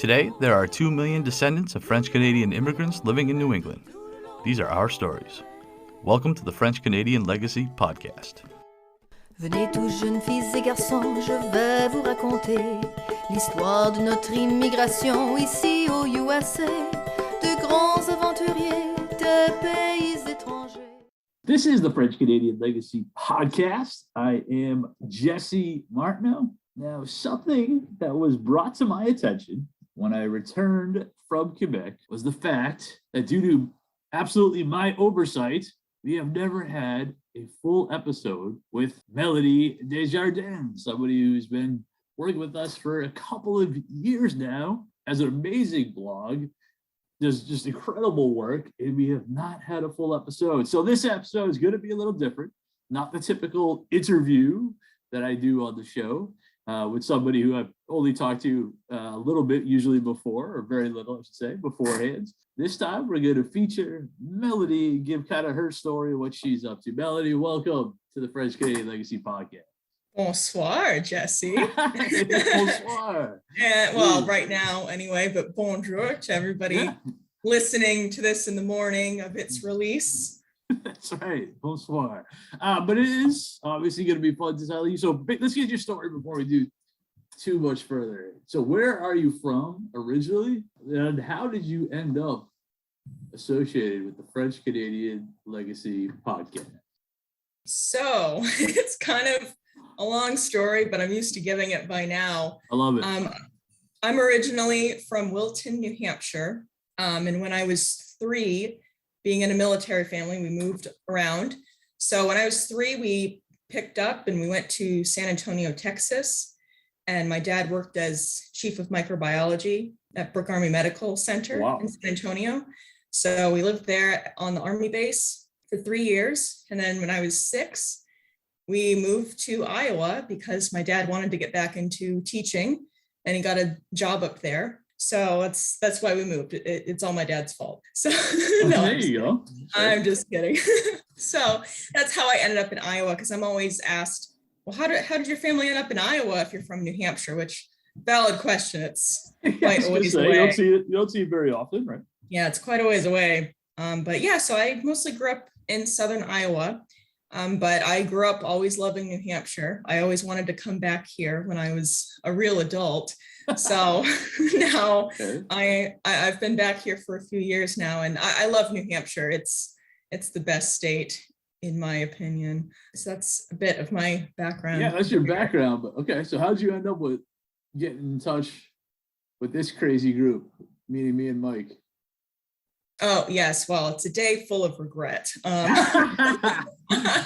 Today, there are 2 million descendants of French-Canadian immigrants living in New England. These are our stories. Welcome to the French-Canadian Legacy Podcast. Venez tous jeunes filles et garçons, je vais vous raconter l'histoire de notre immigration ici au USA, de grands aventuriers de pays étrangers. This is the French-Canadian Legacy Podcast. I am Jesse Martineau. Now, something that was brought to my attention when I returned from Quebec was the fact that due to absolutely my oversight, we have never had a full episode with Melody Desjardins, somebody who's been working with us for a couple of years now, has an amazing blog, does just incredible work, and we have not had a full episode. So this episode is going to be a little different, not the typical interview that I do on the show with somebody who I've only talked to a little bit usually before, or very little, I should say, beforehand. This time we're going to feature Melody, give kind of her story, what she's up to. Melody, welcome to the French-Canadian Legacy Podcast. Bonsoir, Jesse. Bonsoir. And, well, right now anyway, but bonjour to everybody listening to this in the morning of its release. That's right. Bonsoir. But it is obviously going to be fun to tell you. So let's get your story before we do too much further. So where are you from originally? And how did you end up associated with the French-Canadian Legacy Podcast? So it's kind of a long story, but I'm used to giving it by now. I love it. I'm originally from Wilton, New Hampshire. And when I was 3, being in a military family, we moved around. So when I was 3, we picked up and we went to San Antonio, Texas. And my dad worked as chief of microbiology at Brooke Army Medical Center in San Antonio. So we lived there on the Army base for 3 years. And then when I was 6, we moved to Iowa because my dad wanted to get back into teaching and he got a job up there. So that's why we moved. It's all my dad's fault. So no, there you go. I'm just kidding. So that's how I ended up in Iowa, because I'm always asked, well, how did your family end up in Iowa if you're from New Hampshire? Which, valid question. It's quite a ways away. You don't see it very often, right? Yeah, it's quite a ways away. But yeah, so I mostly grew up in southern Iowa. But I grew up always loving New Hampshire. I always wanted to come back here when I was a real adult. So now I've been back here for a few years now, and I love New Hampshire. It's the best state, in my opinion. So that's a bit of my background. Yeah, that's your background. But okay, so how did you end up with getting in touch with this crazy group, meaning me and Mike? Oh, yes. Well, it's a day full of regret.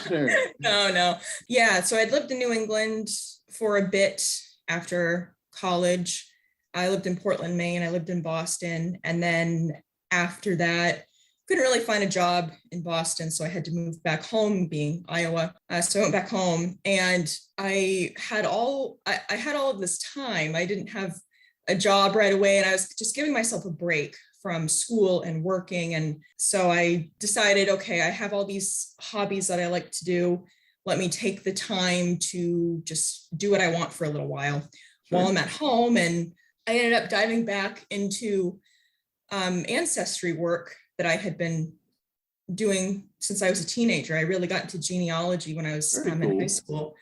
Sure. No. Yeah. So I'd lived in New England for a bit after college. I lived in Portland, Maine. I lived in Boston. And then after that, couldn't really find a job in Boston. So I had to move back home, being Iowa. So I went back home, and I had all of this time. I didn't have a job right away, and I was just giving myself a break from school and working. And so I decided, okay, I have all these hobbies that I like to do. Let me take the time to just do what I want for a little while while I'm at home. And I ended up diving back into ancestry work that I had been doing since I was a teenager. I really got into genealogy when I was in high school.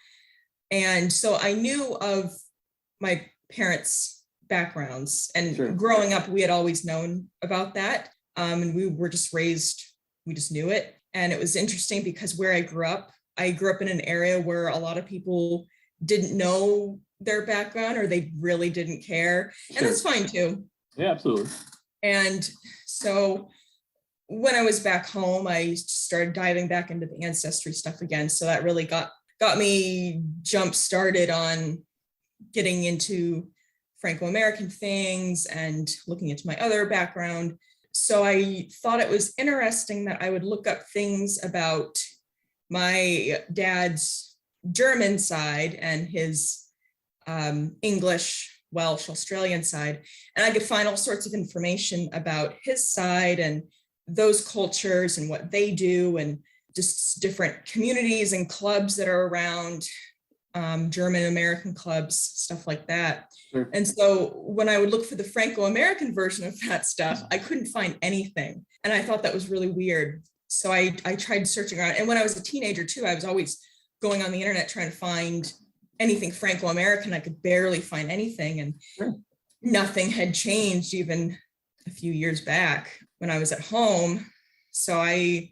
And so I knew of my parents' backgrounds, and growing up we had always known about that, and we were just raised, we just knew it. And it was interesting because where I grew up in an area where a lot of people didn't know their background, or they really didn't care, and that's fine too. Yeah, absolutely. And so when I was back home, I started diving back into the ancestry stuff again. So that really got me jump started on getting into Franco-American things and looking into my other background. So I thought it was interesting that I would look up things about my dad's German side and his English, Welsh, Australian side. And I could find all sorts of information about his side and those cultures and what they do, and just different communities and clubs that are around. German American clubs, stuff like that. Sure. And so when I would look for the Franco-American version of that stuff, I couldn't find anything. And I thought that was really weird. So I tried searching around. And when I was a teenager too, I was always going on the internet trying to find anything Franco-American. I could barely find anything. And Sure. Nothing had changed even a few years back when I was at home. So I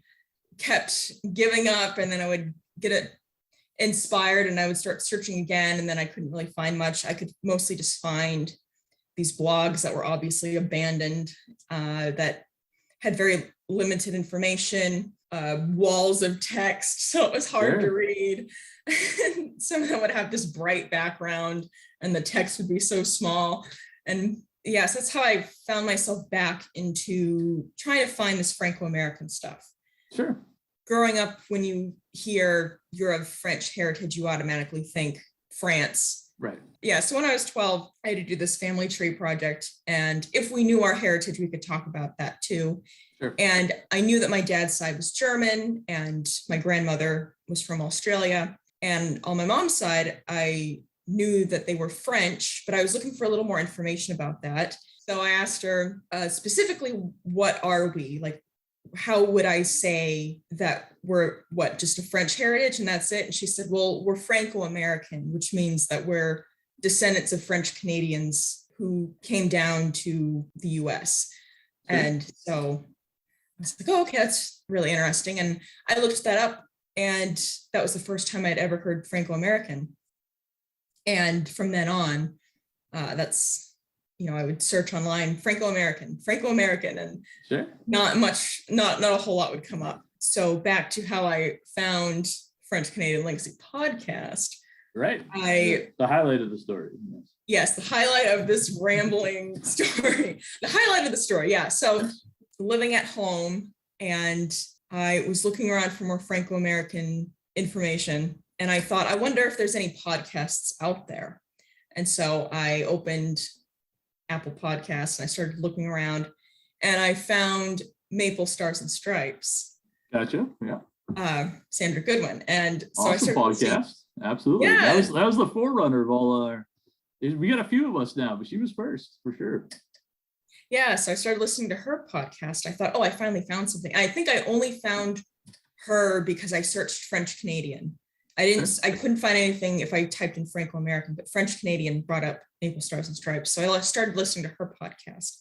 kept giving up, and then I would get it inspired and I would start searching again, and then I couldn't really find much. I could mostly just find these blogs that were obviously abandoned, that had very limited information, walls of text, so it was hard to read. Some of them would have this bright background and the text would be so small. And yes, that's how I found myself back into trying to find this Franco-American stuff. Sure. Growing up, when you hear you're of French heritage, you automatically think France. Right. Yeah. So when I was 12, I had to do this family tree project. And if we knew our heritage, we could talk about that too. Sure. And I knew that my dad's side was German and my grandmother was from Australia. And on my mom's side, I knew that they were French, but I was looking for a little more information about that. So I asked her specifically, what are we? Like, how would I say that we're just a French heritage and that's it? And she said, well, we're Franco-American, which means that we're descendants of French Canadians who came down to the US. Sure. And so I was like, oh, okay, that's really interesting. And I looked that up, and that was the first time I'd ever heard Franco-American. And from then on, that's, I would search online, Franco-American, and sure. Not a whole lot would come up. So back to how I found French Canadian Legacy podcast. Right. The highlight of the story. Yes, the highlight of this rambling story. The highlight of the story, yeah. So living at home, and I was looking around for more Franco-American information. And I thought, I wonder if there's any podcasts out there. And so I opened Apple Podcasts and I started looking around, and I found Maple Stars and Stripes. Gotcha. Yeah. Sandra Goodwin. And so awesome I started podcast. Absolutely. Yeah. That was the forerunner of all our. We got a few of us now, but she was first for sure. Yeah. So I started listening to her podcast. I thought, oh, I finally found something. I think I only found her because I searched French Canadian. I couldn't find anything if I typed in Franco-American, but French Canadian brought up Maple Stars and Stripes. So I started listening to her podcast,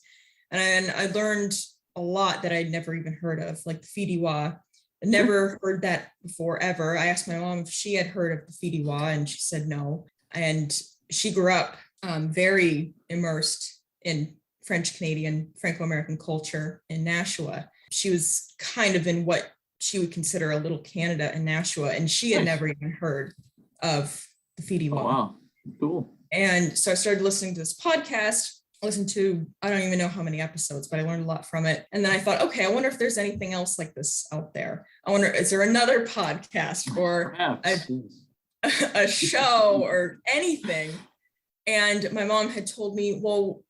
and I learned a lot that I'd never even heard of, like the Fidiwa. I never heard that before, ever. I asked my mom if she had heard of the Fidiwa, and she said no. And she grew up very immersed in French Canadian, Franco-American culture in Nashua. She was kind of in what she would consider a little Canada in Nashua, and she had never even heard of the Fidiwa. Oh, wow, cool. And so I started listening to this podcast. I listened to, I don't even know how many episodes, but I learned a lot from it. And then I thought, okay, I wonder if there's anything else like this out there. I wonder, is there another podcast or a show or anything? And my mom had told me, well,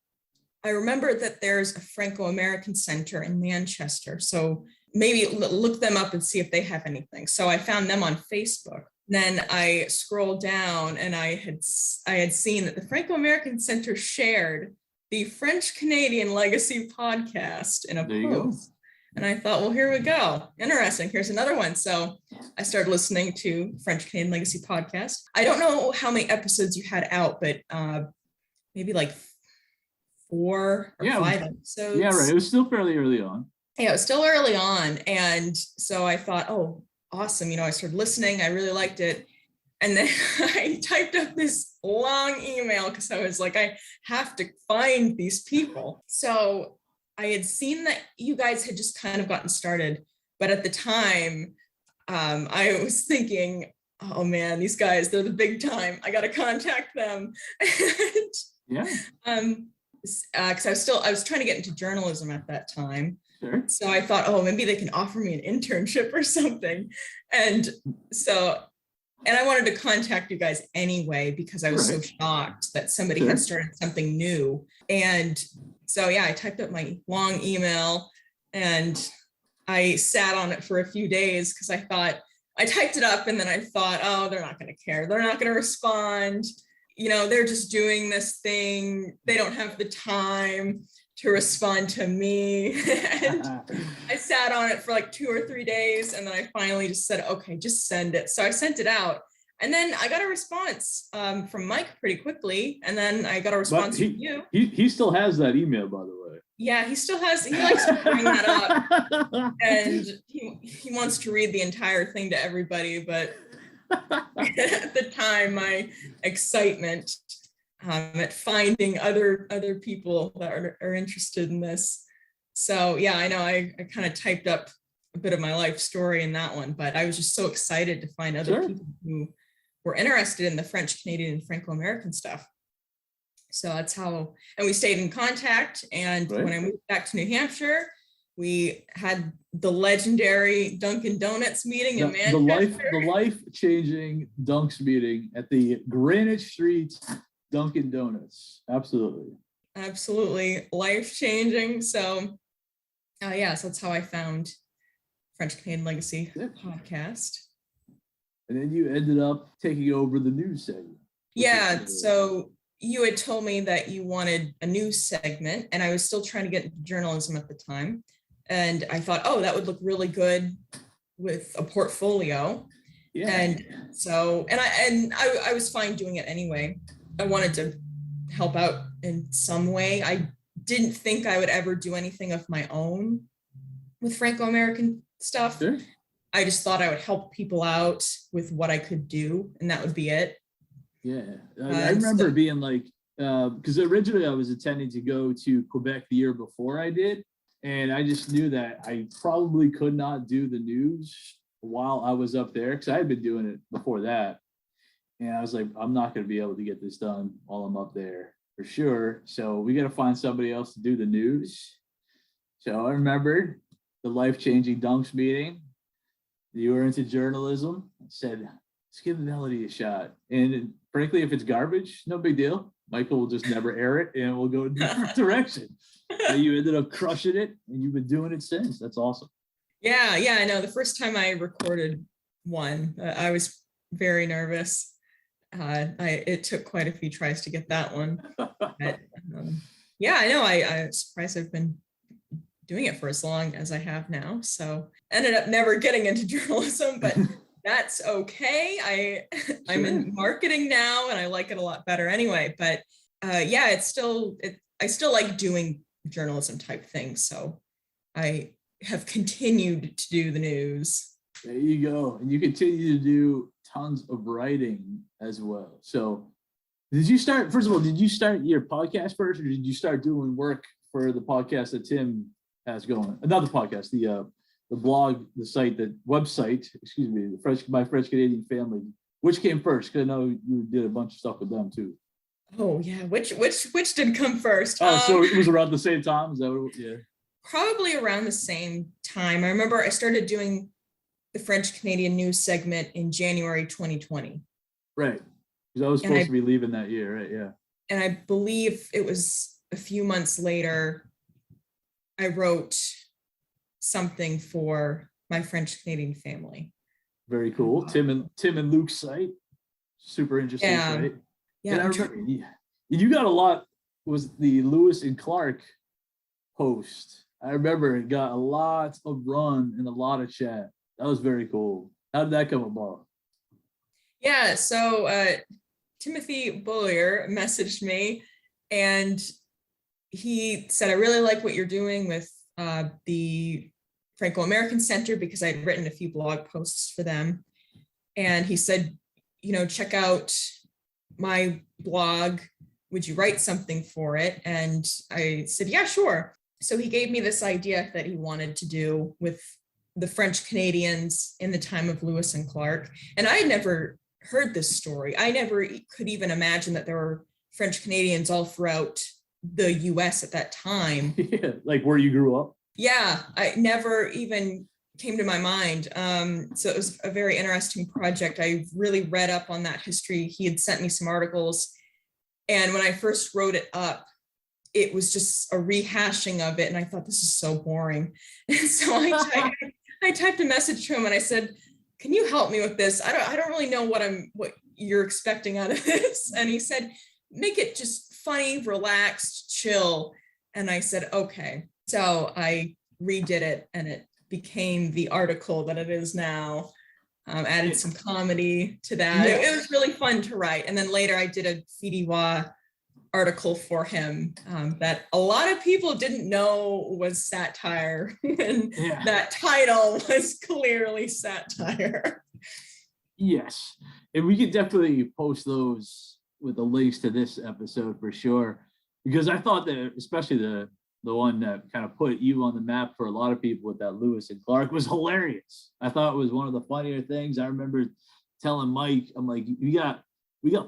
I remember that there's a Franco-American Center in Manchester. So maybe look them up and see if they have anything. So I found them on Facebook. Then I scrolled down, and I had seen that the Franco-American Center shared the French Canadian Legacy podcast in a post. And I thought, well, here we go. Interesting. Here's another one. So I started listening to French Canadian Legacy podcast. I don't know how many episodes you had out, but maybe like 4 or 5 episodes. Yeah, right. It was still fairly early on. Yeah, it was still early on. And so I thought, oh, awesome. I started listening. I really liked it. And then I typed up this long email because I was like, I have to find these people. So I had seen that you guys had just kind of gotten started. But at the time, I was thinking, oh man, these guys, they're the big time. I got to contact them. Yeah. Because I was trying to get into journalism at that time. Sure. So I thought, oh, maybe they can offer me an internship or something. And I wanted to contact you guys anyway, because I was so shocked that somebody had started something new. And so, yeah, I typed up my long email and I sat on it for a few days because I thought, I typed it up and then I thought, oh, they're not going to care. They're not going to respond. They're just doing this thing. They don't have the time to respond to me. And I sat on it for like 2 or 3 days. And then I finally just said, okay, just send it. So I sent it out. And then I got a response from Mike pretty quickly. And then I got a response from you. He still has that email, by the way. Yeah, he likes to bring that up. And he wants to read the entire thing to everybody. But at the time, my excitement at finding other people that are interested in this. So yeah, I know I kind of typed up a bit of my life story in that one, but I was just so excited to find other people who were interested in the French Canadian and Franco-American stuff. So that's how, and we stayed in contact. And when I moved back to New Hampshire, we had the legendary Dunkin' Donuts meeting in Manchester. The life-changing Dunks meeting at the Greenwich Street Dunkin' Donuts. Absolutely life-changing. So so that's how I found French Canadian Legacy podcast. And then you ended up taking over the news segment. Yeah, so you had told me that you wanted a news segment, and I was still trying to get into journalism at the time. And I thought, oh, that would look really good with a portfolio. Yeah. And so, I was fine doing it anyway. I wanted to help out in some way. I didn't think I would ever do anything of my own with Franco-American stuff. Sure. I just thought I would help people out with what I could do, and that would be it. Yeah, I remember being like, because originally I was intending to go to Quebec the year before I did, and I just knew that I probably could not do the news while I was up there, because I had been doing it before that. And I was like, I'm not going to be able to get this done while I'm up there for sure. So we got to find somebody else to do the news. So I remembered the life-changing Dunks meeting. You were into journalism. I said, let's give Melody a shot. And frankly, if it's garbage, no big deal. Michael will just never air it and we'll go in a different direction. So you ended up crushing it and you've been doing it since. That's awesome. Yeah, I know. The first time I recorded one, I was very nervous. It took quite a few tries to get that one. But, I know. I'm surprised I've been doing it for as long as I have now. So ended up never getting into journalism, but that's okay. I'm in marketing now and I like it a lot better anyway. But I still like doing journalism type things. So I have continued to do the news. There you go. And you continue to do tons of writing as well. So did you start your podcast first, or did you start doing work for the podcast that Tim has going? Another podcast, the blog, the site, the website, excuse me, my French Canadian family. Which came first? Because I know you did a bunch of stuff with them too. Oh yeah, which did come first? Oh, so it was around the same time? Is that what? Yeah. Probably around the same time. I remember I started doing the French Canadian news segment in January 2020. Right, because I was supposed to be leaving that year, right? Yeah. And I believe it was a few months later, I wrote something for my French Canadian family. Very cool. Tim and Luke's site. Super interesting, right? Yeah. And I remember you got a lot, was the Lewis and Clark post. I remember it got a lot of run and a lot of chat. That was very cool. How did that come about? Yeah, so Timothy Bullier messaged me and he said, I really like what you're doing with the Franco-American Center, because I'd written a few blog posts for them. And he said, check out my blog. Would you write something for it? And I said, yeah, sure. So he gave me this idea that he wanted to do with the French Canadians in the time of Lewis and Clark. And I had never heard this story. I never could even imagine that there were French Canadians all throughout the US at that time. Yeah, like where you grew up? Yeah, I never even came to my mind. So it was a very interesting project. I really read up on that history. He had sent me some articles. And when I first wrote it up, it was just a rehashing of it. And I thought, this is so boring. And so I typed a message to him and I said, can you help me with this? I don't really know what you're expecting out of this. And he said, make it just funny, relaxed, chill. And I said, okay. So I redid it and it became the article that it is now. Added some comedy to that. Yeah. It was really fun to write. And then later I did a Fidiwa article for him that a lot of people didn't know was satire. And that title was clearly satire. Yes. And we could definitely post those with the links to this episode for sure. Because I thought that, especially the one that kind of put you on the map for a lot of people with that Lewis and Clark, was hilarious. I thought it was one of the funnier things. I remember telling Mike, I'm like, we got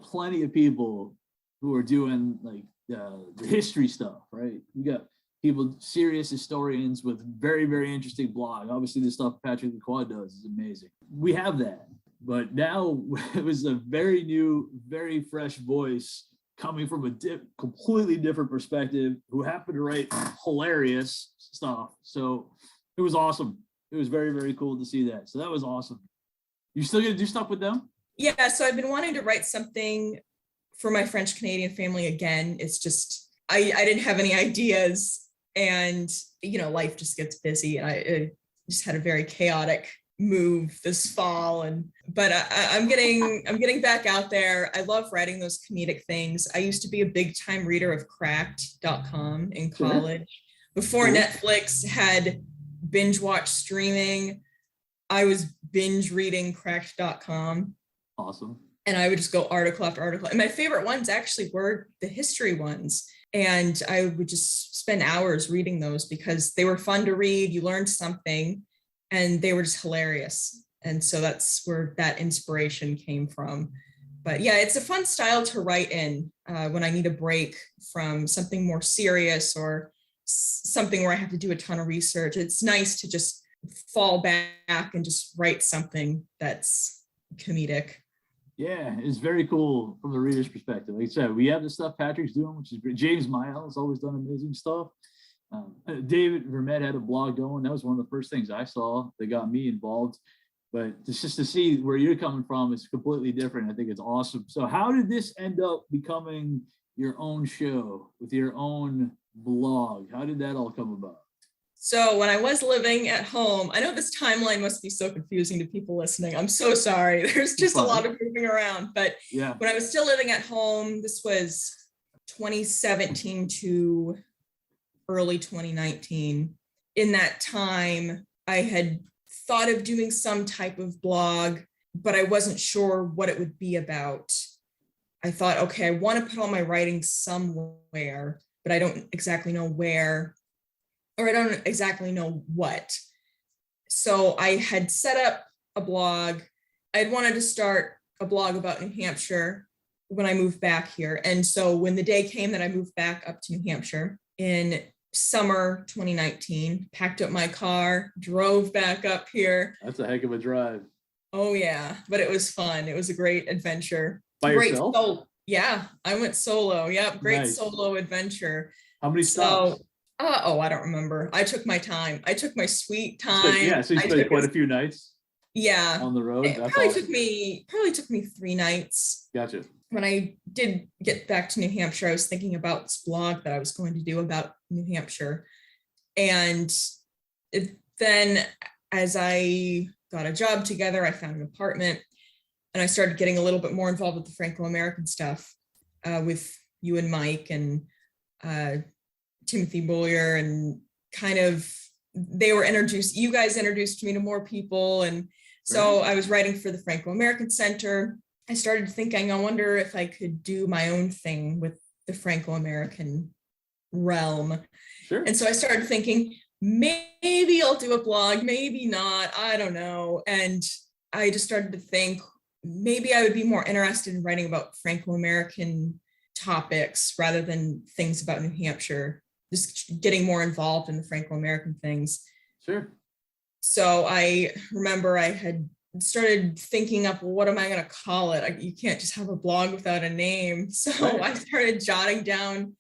plenty of people who are doing like the history stuff, right? We got people, serious historians with very, very interesting blog. Obviously the stuff Patrick Lacroix does is amazing. We have that, but now it was a very new, very fresh voice coming from a completely different perspective, who happened to write hilarious stuff. So it was awesome. It was very, very cool to see that. So that was awesome. You still gonna do stuff with them? Yeah, so I've been wanting to write something for my French Canadian family again. It's just, I didn't have any ideas, and life just gets busy. And I just had a very chaotic move this fall, but I'm getting back out there. I love writing those comedic things. I used to be a big time reader of cracked.com in college. Before Netflix had binge watch streaming, I was binge reading cracked.com. Awesome. And I would just go article after article. And my favorite ones actually were the history ones. And I would just spend hours reading those because they were fun to read. You learned something. And they were just hilarious. And so that's where that inspiration came from. But yeah, it's a fun style to write in when I need a break from something more serious or something where I have to do a ton of research. It's nice to just fall back and just write something that's comedic. Yeah, it's very cool from the reader's perspective. Like I said, we have the stuff Patrick's doing, which is great. James Miles always done amazing stuff. David Vermette had a blog going. That was one of the first things I saw that got me involved. But just to see where you're coming from is completely different. I think it's awesome. So how did this end up becoming your own show with your own blog? How did that all come about? So when I was living at home, I know this timeline must be so confusing to people listening. I'm so sorry. There's just a lot of moving around. But when I was still living at home, this was 2017 to early 2019. In that time, I had thought of doing some type of blog, but I wasn't sure what it would be about. I thought, okay, I want to put all my writing somewhere, but I don't exactly know where, or I don't exactly know what. So I had set up a blog. I had wanted to start a blog about New Hampshire when I moved back here. And so when the day came that I moved back up to New Hampshire in summer 2019, packed up my car, drove back up here. That's a heck of a drive. Oh yeah, but it was fun. It was a great adventure. By yourself? Yeah, I went solo. Yep, great solo adventure. How many stops? I don't remember. I took my time. I took my sweet time. So you spent quite a few nights. Yeah, on the road. It probably took me 3 nights. Gotcha. When I did get back to New Hampshire, I was thinking about this blog that I was going to do about New Hampshire. And then as I got a job together, I found an apartment and I started getting a little bit more involved with the Franco-American stuff with you and Mike and Timothy Boyer, and kind of you guys introduced me to more people. And so I was writing for the Franco-American Center. I started thinking, I wonder if I could do my own thing with the Franco-American realm. Sure. And so I started thinking, maybe I'll do a blog, maybe not, I don't know. And I just started to think, maybe I would be more interested in writing about Franco-American topics rather than things about New Hampshire, just getting more involved in the Franco-American things. Sure. So I remember I had started thinking up, well, what am I going to call it? You can't just have a blog without a name. So I started jotting down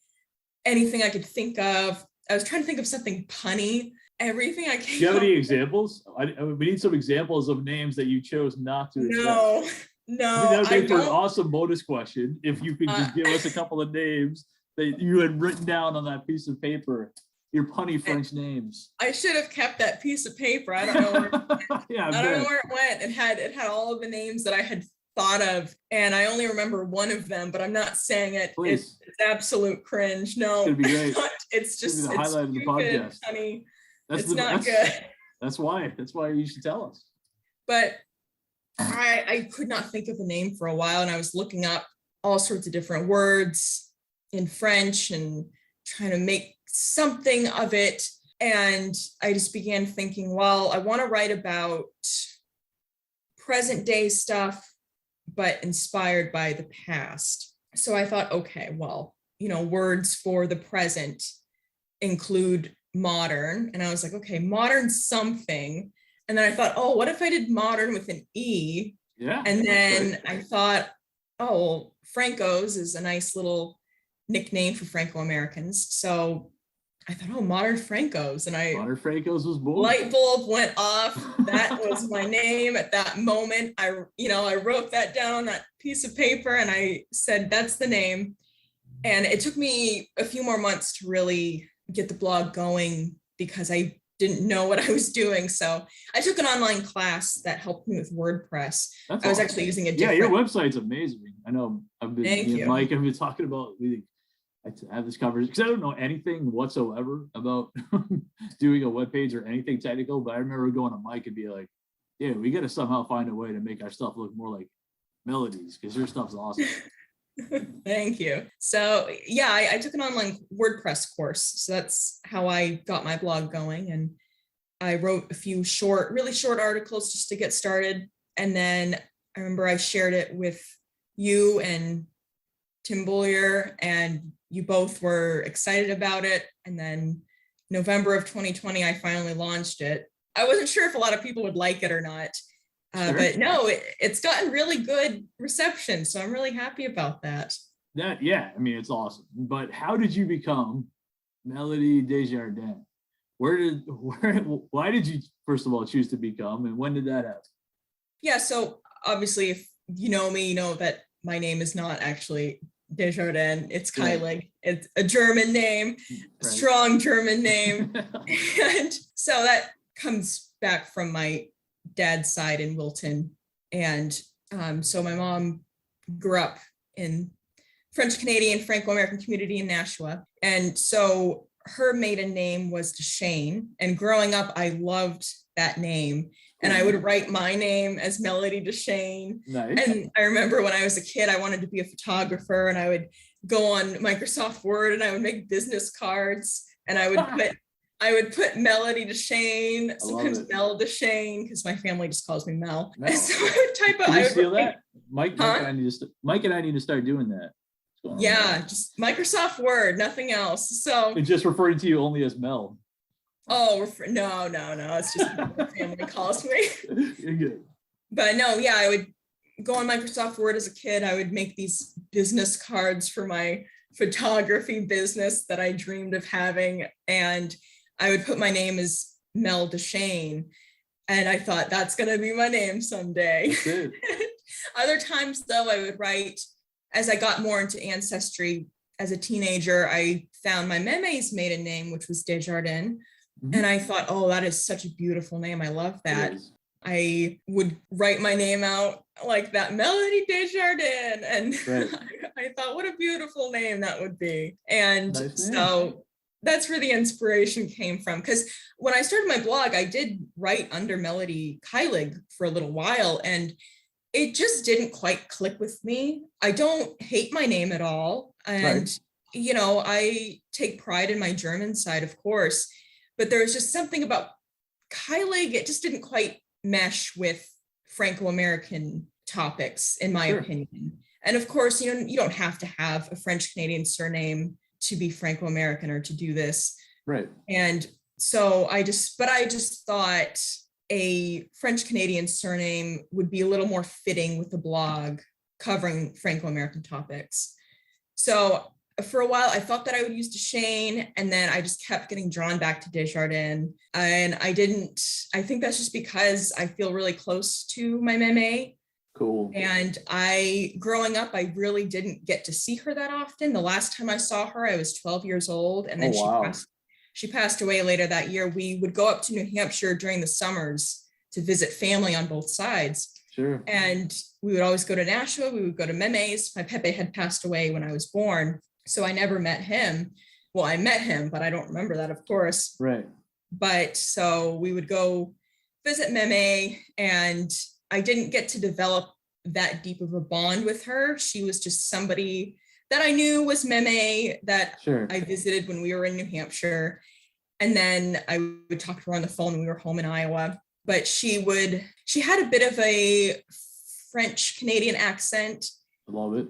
anything I could think of. I was trying to think of something punny. everything I Do came you have up any with. examples? We need some examples of names that you chose not to accept. No, I think no, that would I make for an don't. awesome bonus question if you could just give us a couple of names that you had written down on that piece of paper, your punny French names. I should have kept that piece of paper. I don't know where Yeah, I don't know where it went. It had all of the names that I had thought of, and I only remember one of them, but I'm not saying it. Please. It's absolute cringe. No, It's gonna be great. it's just the it's highlight of the stupid, podcast. honey. That's It's not good. That's why you should tell us. But I could not think of a name for a while, and I was looking up all sorts of different words in French and trying to make something of it. And I just began thinking, well, I want to write about present day stuff, but inspired by the past. So I thought, okay, well, words for the present include modern. And I was like, okay, modern something. And then I thought, oh, what if I did modern with an E? Yeah. And then I thought, oh, well, Francos is a nice little nickname for Franco-Americans. So I thought, oh, Modern Francos. And Modern Francos was born. Light bulb went off. That was my name at that moment. I wrote that down on that piece of paper and I said, that's the name. And it took me a few more months to really get the blog going because I didn't know what I was doing. So I took an online class that helped me with WordPress. I was actually using a different... Yeah, your website's amazing. I know I've been, Thank you. Mike, I've been talking about, I have this conversation because I don't know anything whatsoever about doing a web page or anything technical, but I remember going to Mike and be like, yeah, we got to somehow find a way to make our stuff look more like Melodies because your stuff's awesome. Thank you. So yeah, I took an online WordPress course. So that's how I got my blog going. And I wrote a few really short articles just to get started. And then I remember I shared it with you and Tim Bullier, and you both were excited about it. And then November of 2020, I finally launched it. I wasn't sure if a lot of people would like it or not. Sure. But no, it's gotten really good reception. So I'm really happy about that. Yeah, I mean, it's awesome. But how did you become Melody Desjardins? Why did you, first of all, choose to become, and when did that happen? Yeah, so obviously, if you know me, you know that my name is not actually Desjardins. It's Keilig. It's a German name, a strong German name. And so that comes back from my dad's side in Wilton. And so my mom grew up in French Canadian Franco-American community in Nashua. And so her maiden name was Deshane. And growing up, I loved that name. And I would write my name as Melody Deshane. Nice. And I remember when I was a kid, I wanted to be a photographer, and I would go on Microsoft Word and I would make business cards, and I would put Melody Deshane, sometimes Mel Deshane, because my family just calls me Mel. So I would type out. Can you steal that? Mike and I need to start doing that. Yeah, just Microsoft Word, nothing else. So it's just referring to you only as Mel. Oh, no. It's just my family calls me. You're good. But no, yeah, I would go on Microsoft Word as a kid. I would make these business cards for my photography business that I dreamed of having. And I would put my name as Mel Deshane. And I thought, that's going to be my name someday. Other times, though, I would write, as I got more into ancestry as a teenager, I found my meme's maiden name, which was Desjardins. And I thought, oh, that is such a beautiful name. I love that. I would write my name out like that, Melody Desjardins. And I thought, what a beautiful name that would be. And so that's where the inspiration came from. Because when I started my blog, I did write under Melody Keilig for a little while. And it just didn't quite click with me. I don't hate my name at all. And, I take pride in my German side, of course. But there was just something about Keilig, it just didn't quite mesh with Franco-American topics, in my opinion. And of course, you don't have to have a French-Canadian surname to be Franco-American or to do this. Right. And so I just thought a French-Canadian surname would be a little more fitting with the blog covering Franco-American topics. So for a while, I thought that I would use Duchesne, and then I just kept getting drawn back to Desjardins. And I think that's just because I feel really close to my meme. Cool. And growing up, I really didn't get to see her that often. The last time I saw her, I was 12 years old. And then she passed away later that year. We would go up to New Hampshire during the summers to visit family on both sides. Sure. And we would always go to Nashua. We would go to Meme's. My Pepe had passed away when I was born, so I never met him. Well, I met him, but I don't remember that, of course. Right. But so we would go visit Meme, and I didn't get to develop that deep of a bond with her. She was just somebody that I knew was Meme that I visited when we were in New Hampshire. And then I would talk to her on the phone when we were home in Iowa. But she had a bit of a French Canadian accent. I love it.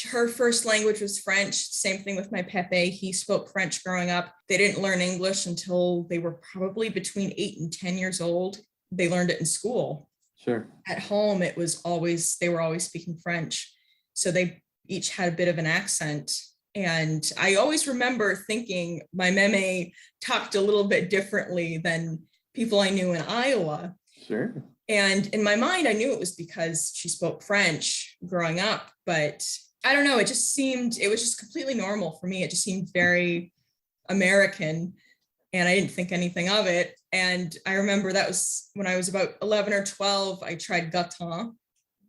Her first language was French. Same thing with my Pepe. He spoke French growing up. They didn't learn English until they were probably between 8 and 10 years old. They learned it in school. Sure. At home, they were always speaking French. So they each had a bit of an accent. And I always remember thinking my meme talked a little bit differently than people I knew in Iowa. Sure. And in my mind, I knew it was because she spoke French growing up, but I don't know. It was just completely normal for me. It just seemed very American, and I didn't think anything of it. And I remember that was when I was about 11 or 12, I tried gratin.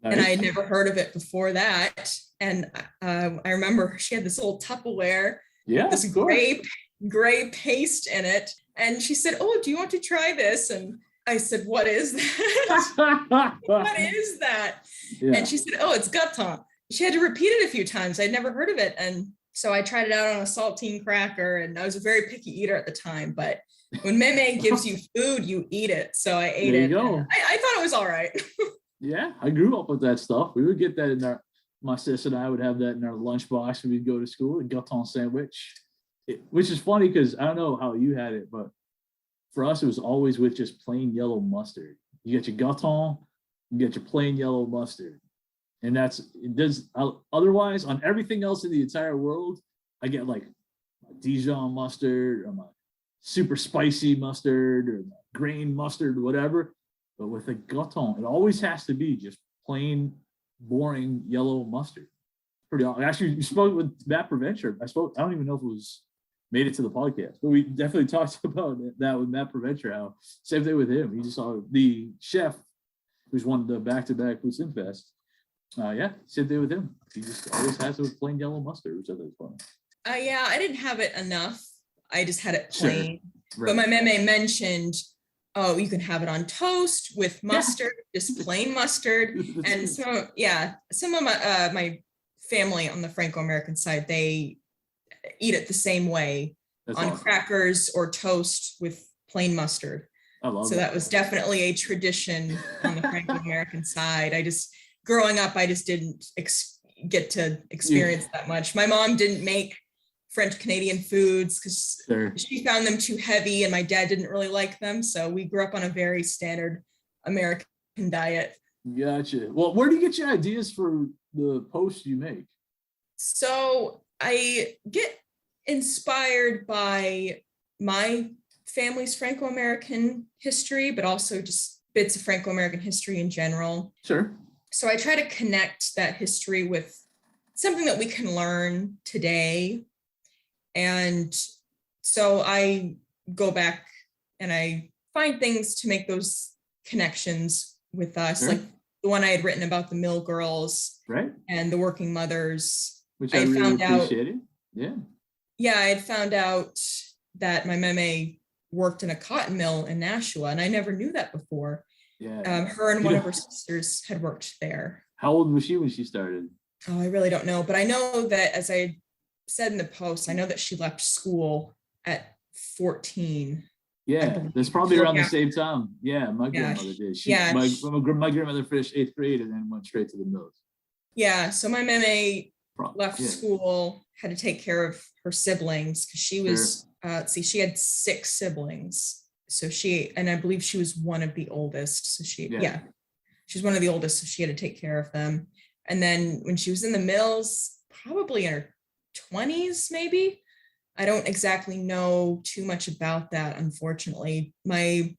Nice. And I had never heard of it before that. And I remember she had this old Tupperware, this gray paste in it. And she said, "Oh, do you want to try this?" And I said, "What is that?" What is that? Yeah. And she said, "Oh, it's gratin." She had to repeat it a few times. I'd never heard of it. And so I tried it out on a saltine cracker, and I was a very picky eater at the time. But when Meme gives you food, you eat it. So I ate it. I thought it was all right. Yeah, I grew up with that stuff. We would get that in my sis and I would have that in our lunchbox when we'd go to school, a gratin sandwich. Which is funny because I don't know how you had it, but for us, it was always with just plain yellow mustard. You get your gratin, you get your plain yellow mustard. And otherwise, on everything else in the entire world, I get like Dijon mustard or my super spicy mustard or grain mustard, whatever. But with a gratin, it always has to be just plain, boring yellow mustard. Pretty awesome. Actually, you spoke with Matt Provencher. I don't even know if it was made it to the podcast, but we definitely talked about that with Matt Provencher. How same thing with him. He just saw the chef who's won the back-to-back Food Sim Fest. Same thing with him. He just always has it with plain yellow mustard, which I think is funny. I didn't have it enough. I just had it plain. Sure. Right. But my meme mentioned, oh, you can have it on toast with mustard, just plain mustard. And some of my family on the Franco-American side, they eat it the same way. That's on awesome. Crackers or toast with plain mustard. I love so that was definitely a tradition on the Franco-American side. Growing up, I just didn't get to experience that much. My mom didn't make French Canadian foods because she found them too heavy, and my dad didn't really like them. So we grew up on a very standard American diet. Gotcha. Well, where do you get your ideas for the posts you make? So I get inspired by my family's Franco-American history, but also just bits of Franco-American history in general. Sure. So I try to connect that history with something that we can learn today. And so I go back and I find things to make those connections with us, like the one I had written about the mill girls and the working mothers. Which I really found appreciated. Yeah, I had found out that my meme worked in a cotton mill in Nashua, and I never knew that before. Yeah. Her and one of her sisters had worked there. How old was she when she started? Oh, I really don't know, but I know that, as I said in the post, I know that she left school at 14. Yeah, that's probably around the same time. Yeah, my grandmother did. My grandmother finished 8th grade and then went straight to the mills. Yeah, so my meme left school, had to take care of her siblings because she was, she had 6 siblings. So and I believe she was one of the oldest. So she's one of the oldest. So she had to take care of them. And then when she was in the mills, probably in her 20s, maybe. I don't exactly know too much about that, unfortunately. My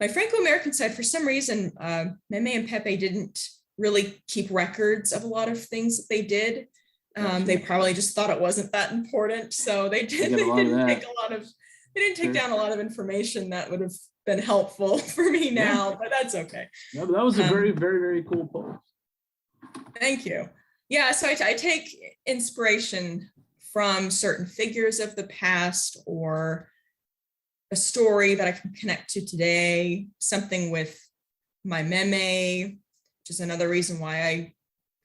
Franco-American side, for some reason, Meme and Pepe didn't really keep records of a lot of things that they did. They probably just thought it wasn't that important, so they didn't take down a lot of information that would have been helpful for me now, but that's okay. No, but that was a very, very, very cool post. Thank you. Yeah, so I take inspiration from certain figures of the past or a story that I can connect to today, something with my meme, which is another reason why I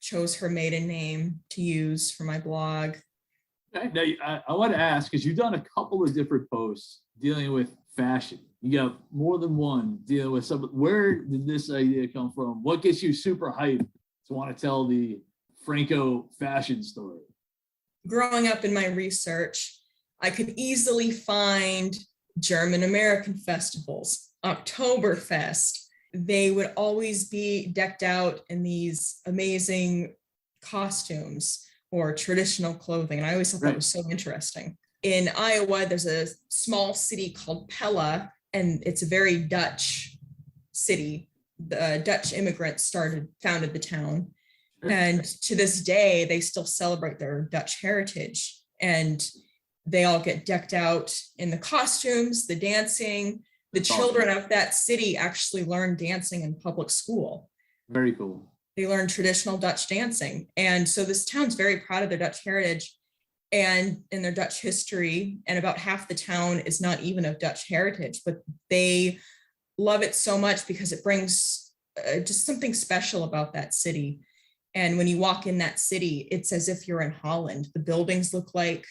chose her maiden name to use for my blog. Okay. Now, I want to ask, because you've done a couple of different posts dealing with fashion. You got more than one dealing with something. Where did this idea come from? What gets you super hyped to want to tell the Franco fashion story? Growing up in my research, I could easily find German American festivals, Oktoberfest. They would always be decked out in these amazing costumes or traditional clothing. And I always thought that was so interesting. In Iowa, there's a small city called Pella, and it's a very Dutch city. The Dutch immigrants founded the town. And to this day, they still celebrate their Dutch heritage. And they all get decked out in the costumes, the dancing. The children of that city actually learn dancing in public school. Very cool. They learn traditional Dutch dancing. And so this town's very proud of their Dutch heritage and in their Dutch history. And about half the town is not even of Dutch heritage, but they love it so much because it brings just something special about that city. And when you walk in that city, it's as if you're in Holland. The buildings look like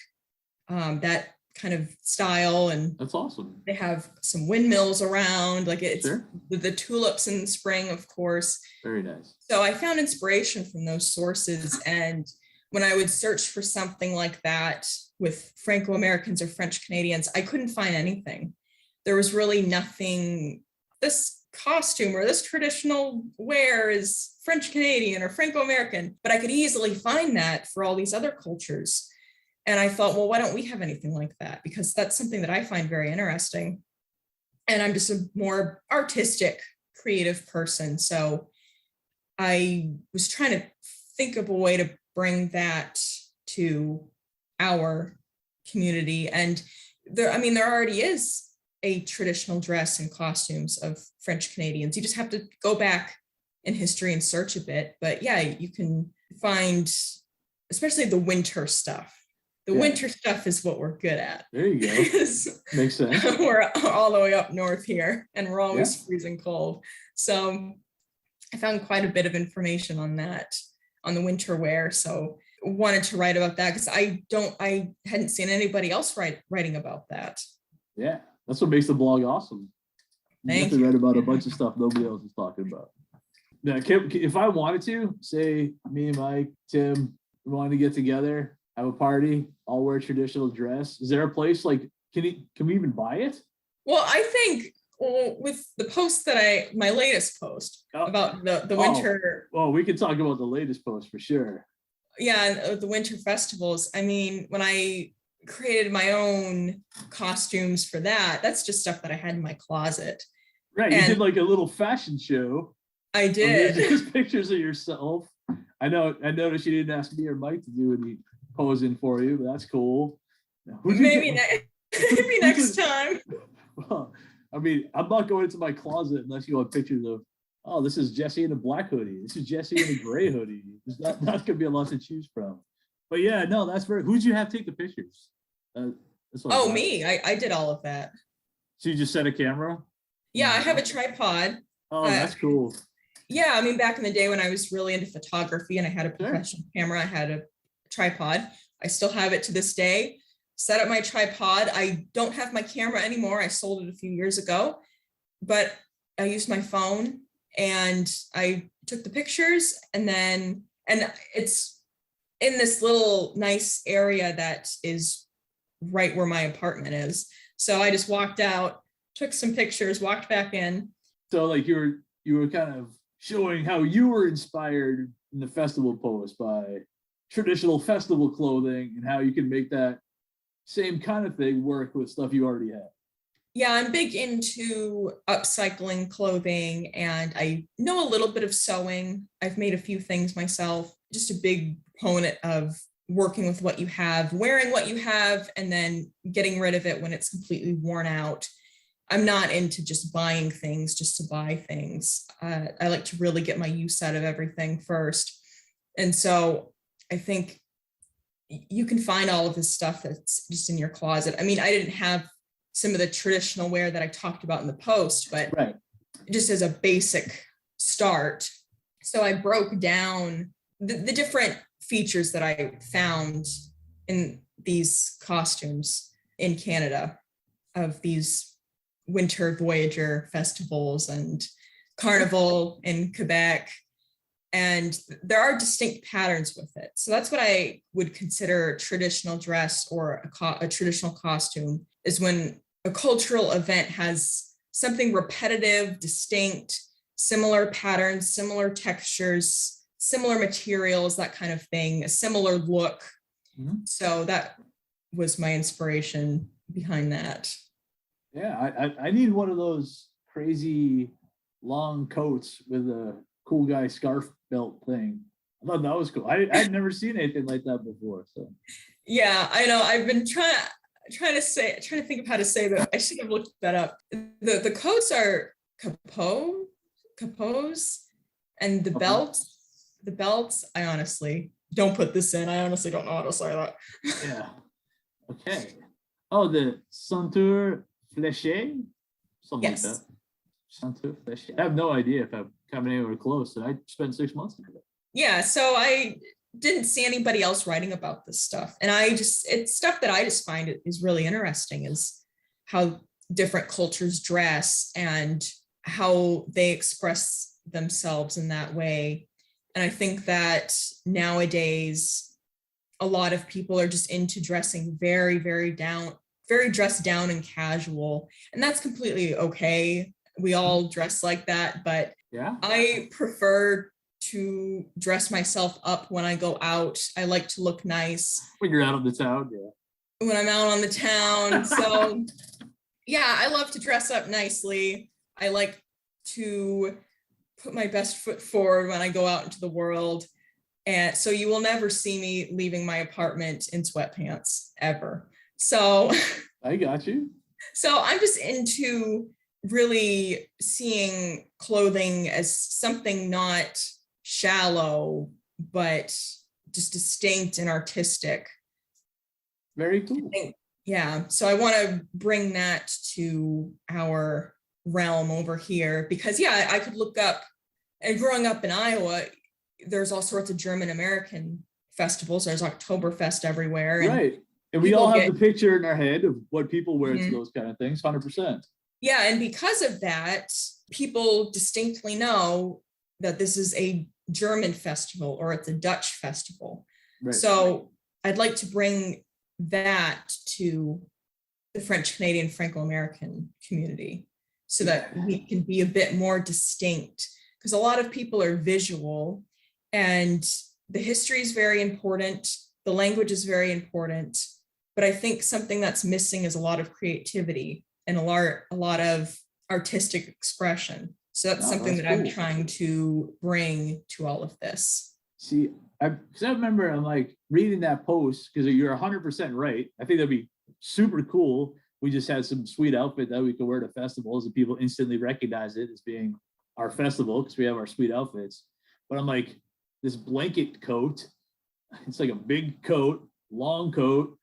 that kind of style, and that's awesome. They have some windmills around, like it's the tulips in the spring, of course. Very nice. So I found inspiration from those sources, and when I would search for something like that with Franco-Americans or French Canadians, I couldn't find anything. There was really nothing. This costume or this traditional wear is French Canadian or Franco-American, but I could easily find that for all these other cultures. And I thought, well, why don't we have anything like that? Because that's something that I find very interesting. And I'm just a more artistic, creative person. So I was trying to think of a way to bring that to our community. And there already is a traditional dress and costumes of French Canadians. You just have to go back in history and search a bit. But yeah, you can find, especially the winter stuff. The winter stuff is what we're good at. There you go. Makes sense. We're all the way up north here, and we're always freezing cold. So I found quite a bit of information on that, on the winter wear. So wanted to write about that because I hadn't seen anybody else writing about that. Yeah, that's what makes the blog awesome. You have to write about a bunch of stuff nobody else is talking about. Now, if I wanted to, say me, Mike, Tim, we wanted to get together, have a party, all wear traditional dress. Is there a place like, can we even buy it? Well, I think with the post my latest post about the winter. Well, we can talk about the latest post for sure. Yeah, the winter festivals. I mean, when I created my own costumes for that, that's just stuff that I had in my closet. Right, you did like a little fashion show. I did. Just pictures of yourself. I noticed you didn't ask me or Mike to do any posing for you, but that's cool. Maybe next time. Well, I mean, I'm not going into my closet unless you want pictures of, oh, this is Jesse in a black hoodie. This is Jesse in a gray hoodie. That's going to be a lot to choose from. But yeah, no, that's very, who'd you have take the pictures? Me. I did all of that. So you just set a camera? Yeah, I have a tripod. Oh, that's cool. Yeah, I mean, back in the day when I was really into photography and I had a professional camera, I had a tripod. I still have it to this day. Set up my tripod. I don't have my camera anymore. I sold it a few years ago, but I used my phone and I took the pictures, and it's in this little nice area that is right where my apartment is. So I just walked out, took some pictures, walked back in. So like you were kind of showing how you were inspired in the festival post by traditional festival clothing and how you can make that same kind of thing work with stuff you already have. Yeah, I'm big into upcycling clothing, and I know a little bit of sewing. I've made a few things myself. Just a big proponent of working with what you have, wearing what you have, and then getting rid of it when it's completely worn out. I'm not into just buying things just to buy things. I like to really get my use out of everything first. And so I think you can find all of this stuff that's just in your closet. I mean, I didn't have some of the traditional wear that I talked about in the post, but Right. just as a basic start. So I broke down the different features that I found in these costumes in Canada of these winter Voyager festivals and Carnival in Quebec. And there are distinct patterns with it. So that's what I would consider traditional dress or a traditional costume, is when a cultural event has something repetitive, distinct, similar patterns, similar textures, similar materials, that kind of thing, a similar look. Mm-hmm. So that was my inspiration behind that. Yeah, I need one of those crazy long coats with a cool guy scarf belt thing. I thought that was cool. I'd never seen anything like that before. So yeah, I know. I've been trying to think of how to say that. I should have looked that up. The coats are capots, and the belts. I honestly don't put this in. I honestly don't know how to say that. Yeah. Okay. Oh, the ceinture fléchée, something Yes. like that. Ceinture fléchée. I have no idea if I'm coming anywhere close. And I spent 6 months in it. Yeah, so I didn't see anybody else writing about this stuff, and it's stuff that I just find is really interesting, is how different cultures dress and how they express themselves in that way. And I think that nowadays a lot of people are just into dressing very, very dressed down and casual, and that's completely okay. We all dress like that, but Yeah. I prefer to dress myself up when I go out. I like to look nice When you're out of the town, yeah. when I'm out on the town. So yeah, I love to dress up nicely. I like to put my best foot forward when I go out into the world. And so you will never see me leaving my apartment in sweatpants ever. So I got you. So I'm just into really seeing clothing as something not shallow, but just distinct and artistic. Very cool. Yeah. So I want to bring that to our realm over here, because yeah, I could look up, and growing up in Iowa, there's all sorts of German American festivals. There's Oktoberfest everywhere. And right. And we all have the picture in our head of what people wear to those kind of things, 100%. Yeah. And because of that, people distinctly know that this is a German festival or it's a Dutch festival. Right. So I'd like to bring that to the French Canadian Franco-American community so that we can be a bit more distinct, because a lot of people are visual, and the history is very important. The language is very important, but I think something that's missing is a lot of creativity and a lot of artistic expression. So that's something that I'm trying to bring to all of this. See, I remember I'm like reading that post, because you're 100% right. I think that'd be super cool. We just had some sweet outfit that we could wear to festivals and people instantly recognize it as being our festival because we have our sweet outfits. But I'm like, this blanket coat, it's like a big coat, long coat.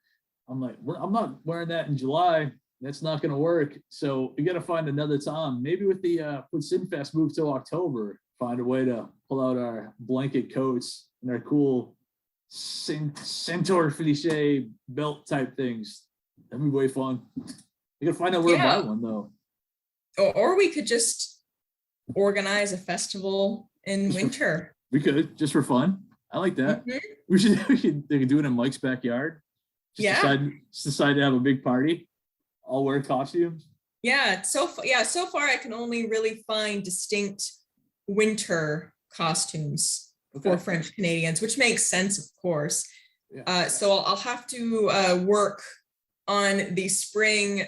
I'm like, I'm not wearing that in July. That's not going to work. So we got to find another time. Maybe with the with Sinfest move to October, find a way to pull out our blanket coats and our cool ceinture fléchée belt type things. That'd be way fun. We got to find out where to buy one though. Or we could just organize a festival in winter. We could, just for fun. I like that. Mm-hmm. They could do it in Mike's backyard. Decide to have a big party. All wear costumes. Yeah. So far I can only really find distinct winter costumes for French Canadians, which makes sense, of course. Yeah. So I'll have to work on the spring,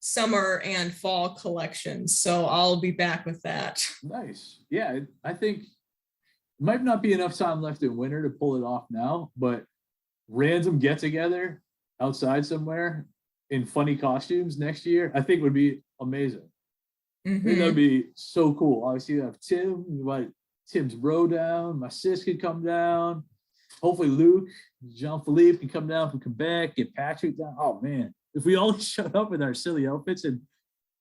summer, and fall collections. So I'll be back with that. Nice. Yeah, I think might not be enough time left in winter to pull it off now, but random get together outside somewhere in funny costumes next year, I think would be amazing. I think that'd be so cool. Obviously, you have Tim, you might Tim's bro down, my sis could come down. Hopefully Luke, Jean-Philippe can come down from Quebec, get Patrick down. Oh man, if we all showed up with our silly outfits, and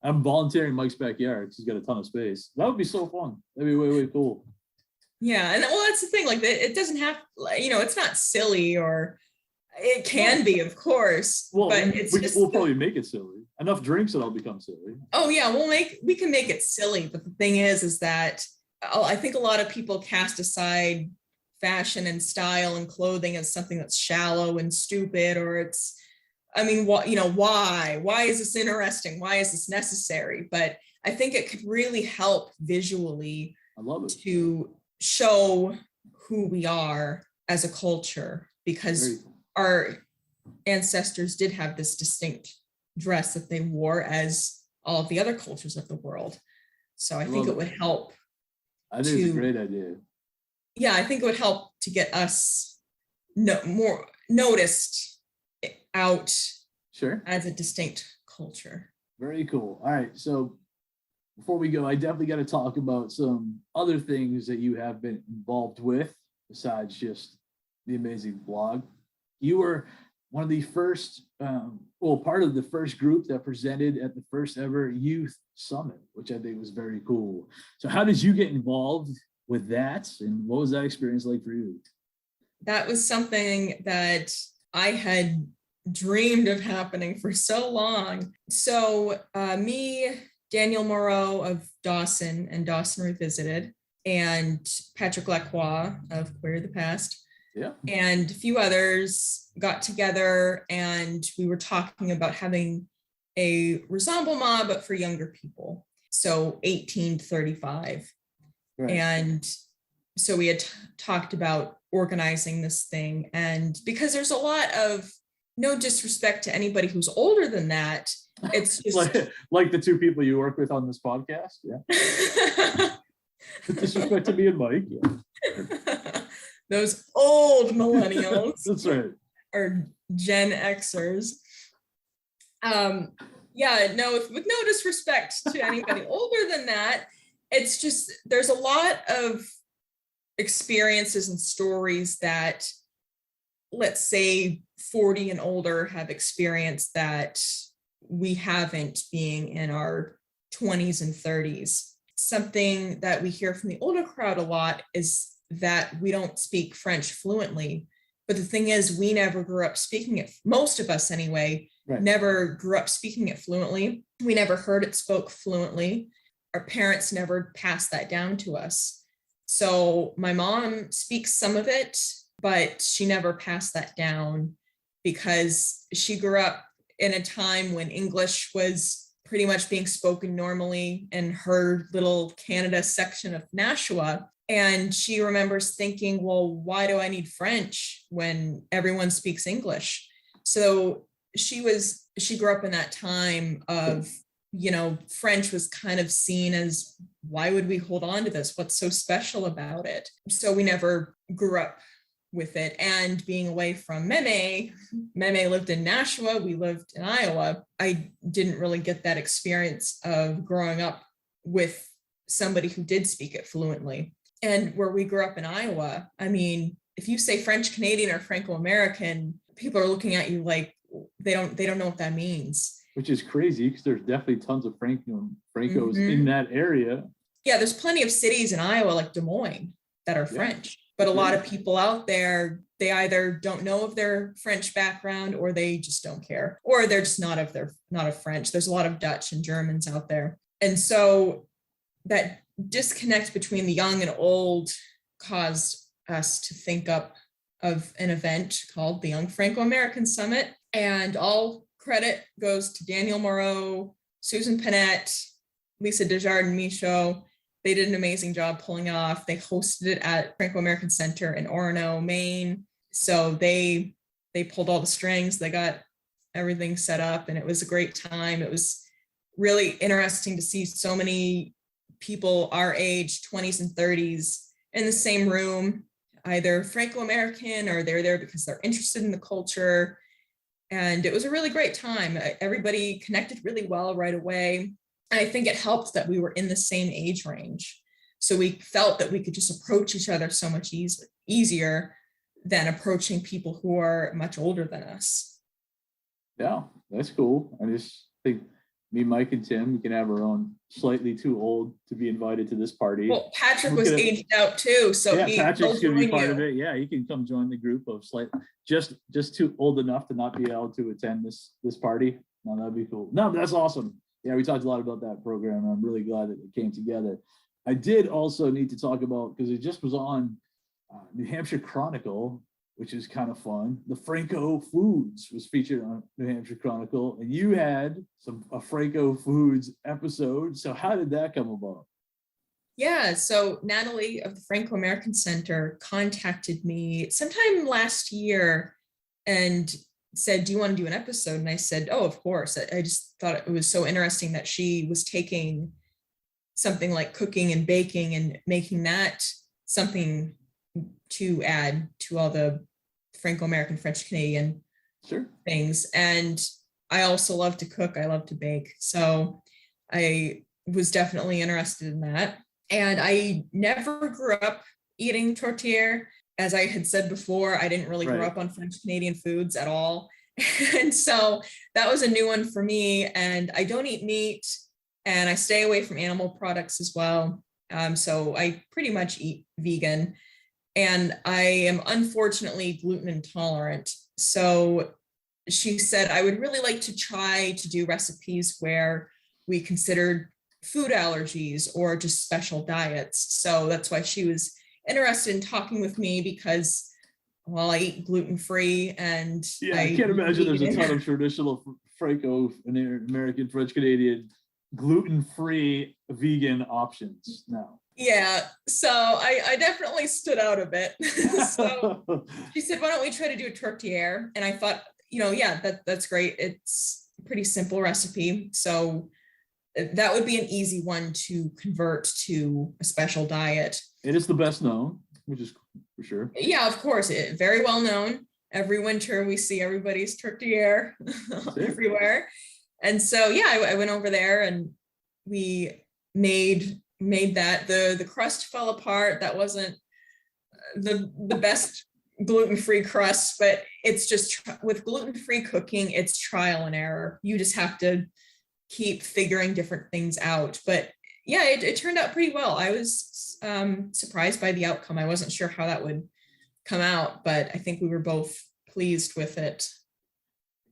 I'm volunteering Mike's backyard because he's got a ton of space. That would be so fun. That'd be way, way cool. Yeah, and well, that's the thing. Like, it doesn't have, it's not silly, or it can be, of course. Well, but we'll probably make it silly. Enough drinks, it'll become silly. Oh yeah, we can make it silly. But the thing is that I think a lot of people cast aside fashion and style and clothing as something that's shallow and stupid, or it's, why is this interesting? Why is this necessary? But I think it could really help visually, I love it, to show who we are as a culture, because our ancestors did have this distinct dress that they wore as all of the other cultures of the world. So I think it would help. I think it's a great idea. Yeah, I think it would help to get us more noticed out as a distinct culture. Very cool. All right. So before we go, I definitely got to talk about some other things that you have been involved with besides just the amazing blog. You were one of the first, part of the first group that presented at the first ever youth summit, which I think was very cool. So how did you get involved with that, and what was that experience like for you? That was something that I had dreamed of happening for so long. So me, Daniel Moreau of Dawson and Dawson Revisited, and Patrick Lacroix of Queer the Past, and a few others got together, and we were talking about having a rassemblement, but for younger people, so 18 to 35. Right. And so we had talked about organizing this thing, and because there's a lot of, no disrespect to anybody who's older than that, it's just like the two people you work with on this podcast. Yeah. Disrespect to me and Mike. Yeah. Those old millennials. That's right. Or Gen Xers. With no disrespect to anybody older than that, it's just, there's a lot of experiences and stories that, let's say 40 and older, have experienced that we haven't, being in our 20s and 30s. Something that we hear from the older crowd a lot is that we don't speak French fluently. But the thing is, we never grew up speaking it. Most of us anyway, never grew up speaking it fluently. We never heard it spoke fluently. Our parents never passed that down to us. So my mom speaks some of it, but she never passed that down because she grew up in a time when English was pretty much being spoken normally in her little Canada section of Nashua. And she remembers thinking, well, why do I need French when everyone speaks English? So she grew up in that time of, French was kind of seen as, why would we hold on to this? What's so special about it? So we never grew up with it. And being away from Meme lived in Nashua, we lived in Iowa. I didn't really get that experience of growing up with somebody who did speak it fluently. And where we grew up in Iowa, I mean, if you say French Canadian or Franco American, people are looking at you like they don't know what that means. Which is crazy, because there's definitely tons of Francos in that area. Yeah, there's plenty of cities in Iowa, like Des Moines, that are French. But a lot of people out there, they either don't know of their French background, or they just don't care, or they're just not of French. There's a lot of Dutch and Germans out there. And so that disconnect between the young and old caused us to think up of an event called the Young Franco-American Summit. And all credit goes to Daniel Moreau, Susan Panette, Lisa Desjardins Michaud, they did an amazing job pulling it off. They hosted it at Franco American Center in Orono, Maine. So they pulled all the strings. They got everything set up, and it was a great time. It was really interesting to see so many people our age, 20s and 30s, in the same room, either Franco-American or they're there because they're interested in the culture. And it was a really great time. Everybody connected really well right away. And I think it helped that we were in the same age range. So we felt that we could just approach each other so much easier than approaching people who are much older than us. Yeah, that's cool. I just think me, Mike, and Tim, we can have our own slightly too old to be invited to this party. Well, Patrick was aged out too, so yeah, Patrick's gonna be part of it. Yeah, he can come join the group of just too old enough to not be able to attend this party. No, that'd be cool. No, that's awesome. Yeah, we talked a lot about that program, and I'm really glad that it came together. I did also need to talk about, because it just was on New Hampshire Chronicle, which is kind of fun. The Franco Foods was featured on New Hampshire Chronicle, and you had a Franco Foods episode. So how did that come about? Yeah, so Natalie of the Franco American Center contacted me sometime last year and said, do you want to do an episode? And I said, oh, of course. I just thought it was so interesting that she was taking something like cooking and baking and making that something to add to all the Franco-American, French-Canadian things. And I also love to cook. I love to bake. So I was definitely interested in that. And I never grew up eating tortilla. As I had said before, I didn't really grow up on French-Canadian foods at all. And so that was a new one for me. And I don't eat meat, and I stay away from animal products as well. So I pretty much eat vegan. And I am unfortunately gluten intolerant. So she said, I would really like to try to do recipes where we considered food allergies or just special diets. So that's why she was interested in talking with me, because, well, I eat gluten-free, and I can't imagine there's a ton of traditional Franco-American, French-Canadian gluten-free vegan options now. Yeah, so I definitely stood out a bit. So she said, why don't we try to do a tortilla? And I thought, that's great. It's a pretty simple recipe. So that would be an easy one to convert to a special diet. It is the best known, which is for sure. Yeah, of course. Very well known. Every winter we see everybody's tortilla everywhere. And so, I went over there and we made that. The crust fell apart. That wasn't the best gluten-free crust, but it's just, with gluten-free cooking, it's trial and error. You just have to keep figuring different things out. But yeah, it turned out pretty well. I was surprised by the outcome. I wasn't sure how that would come out, but I think we were both pleased with it.